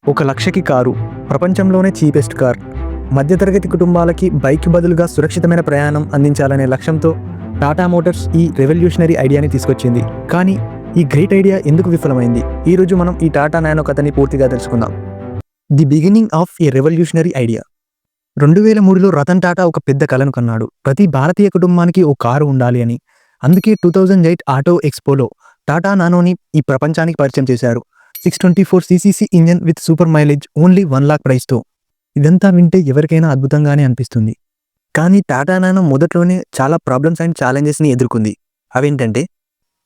1,00,000కి car, ప్రపంచంలోనే cheapest car. మధ్యతరగతి కుటుంబాలకి బైక్ బదులుగా సురక్షితమైన ప్రయాణం అందించాలనే లక్ష్యంతో టాటా మోటార్స్ ఈ రెవల్యూషనరీ ఐడియాని తీసుకొచ్చింది. కానీ ఈ గ్రేట్ ఐడియా ఎందుకు విఫలమైంది? ఈరోజు మనం ఈ టాటా నానో కథని పూర్తిగా తెలుసుకుందాం. The beginning of a revolutionary idea. 2003లో రతన్ టాటా ఒక పెద్ద కలను కన్నాడు. ప్రతి భారతీయ కుటుంబానికి ఓ కారు ఉండాలి అని. అందుకే 2008 ఆటో ఎక్స్పోలో టాటా నానోని ఈ ప్రపంచానికి పరిచయం చేశారు. 624cc engine with super mileage, only 1,00,000 ప్రైస్తో. ఇదంతా వింటే ఎవరికైనా అద్భుతంగానే అనిపిస్తుంది. కానీ టాటా నానో మొదట్లోనే చాలా ప్రాబ్లమ్స్ అండ్ ఛాలెంజెస్ని ఎదుర్కొంది. అవేంటంటే,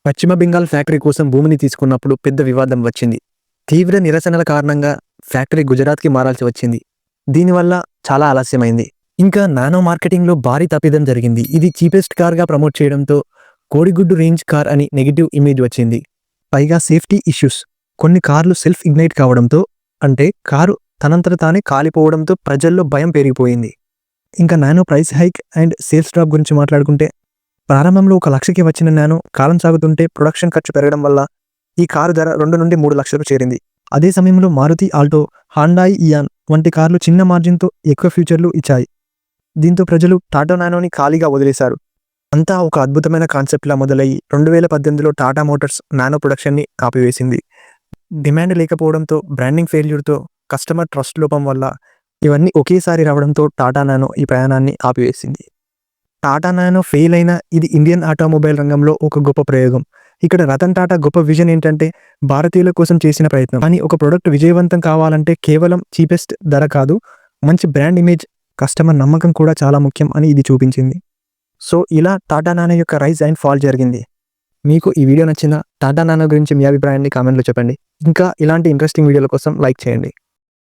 పశ్చిమ బెంగాల్ ఫ్యాక్టరీ కోసం భూమిని తీసుకున్నప్పుడు పెద్ద వివాదం వచ్చింది. తీవ్ర నిరసనల కారణంగా ఫ్యాక్టరీ గుజరాత్కి మారాల్సి వచ్చింది. దీనివల్ల చాలా ఆలస్యమైంది. ఇంకా నానో మార్కెటింగ్లో భారీ తప్పిదం జరిగింది. ఇది చీపెస్ట్ కార్గా ప్రమోట్ చేయడంతో కోడిగుడ్డు రేంజ్ కార్ అని నెగిటివ్ ఇమేజ్ వచ్చింది. పైగా సేఫ్టీ ఇష్యూస్. కొన్ని కార్లు సెల్ఫ్ ఇగ్నైట్ కావడంతో, అంటే కారు తనంతట తానే కాలిపోవడంతో ప్రజల్లో భయం పెరిగిపోయింది. ఇంకా nano price hike and sales drop గురించి మాట్లాడుకుంటే, ప్రారంభంలో 1,00,000కి వచ్చిన నానో కాలం సాగుతుంటే ప్రొడక్షన్ ఖర్చు పెరగడం వల్ల ఈ కారు ధర 2 నుండి 3 లక్షలకు చేరింది. అదే సమయంలో మారుతి ఆల్టో, హాండాయ్ ఇయాన్ వంటి కార్లు చిన్న మార్జిన్తో ఎక్కువ ఫ్యూచర్లు ఇచ్చాయి. దీంతో ప్రజలు టాటా నానోని ఖాళీగా వదిలేశారు. అంతా ఒక అద్భుతమైన కాన్సెప్ట్లా మొదలయ్యి 2018లో టాటా మోటార్స్ నానో ప్రొడక్షన్ని ఆపివేసింది. డిమాండ్ లేకపోవడంతో, బ్రాండింగ్ ఫెయిల్యూర్తో, కస్టమర్ ట్రస్ట్ లోపం వల్ల ఇవన్నీ ఒకేసారి రావడంతో టాటా నానో ఈ ప్రయాణాన్ని ఆపివేసింది. టాటా నానో ఫెయిల్ అయినా ఇది ఇండియన్ ఆటోమొబైల్ రంగంలో ఒక గొప్ప ప్రయోగం. ఇక్కడ రతన్ టాటా గొప్ప విజన్ ఏంటంటే, భారతీయుల కోసం చేసిన ప్రయత్నం. కానీ ఒక ప్రొడక్ట్ విజయవంతం కావాలంటే కేవలం చీపెస్ట్ ధర కాదు, మంచి బ్రాండ్ ఇమేజ్, కస్టమర్ నమ్మకం కూడా చాలా ముఖ్యం అని ఇది చూపించింది. సో ఇలా టాటా నానో యొక్క రైజ్ అండ్ ఫాల్ జరిగింది. మీకు ఈ వీడియో నచ్చిందా? టాటా నానో గురించి మీ అభిప్రాయాన్ని కామెంట్లో చెప్పండి. ఇంకా ఇలాంటి ఇంట్రెస్టింగ్ వీడియోల కోసం లైక్ చేయండి.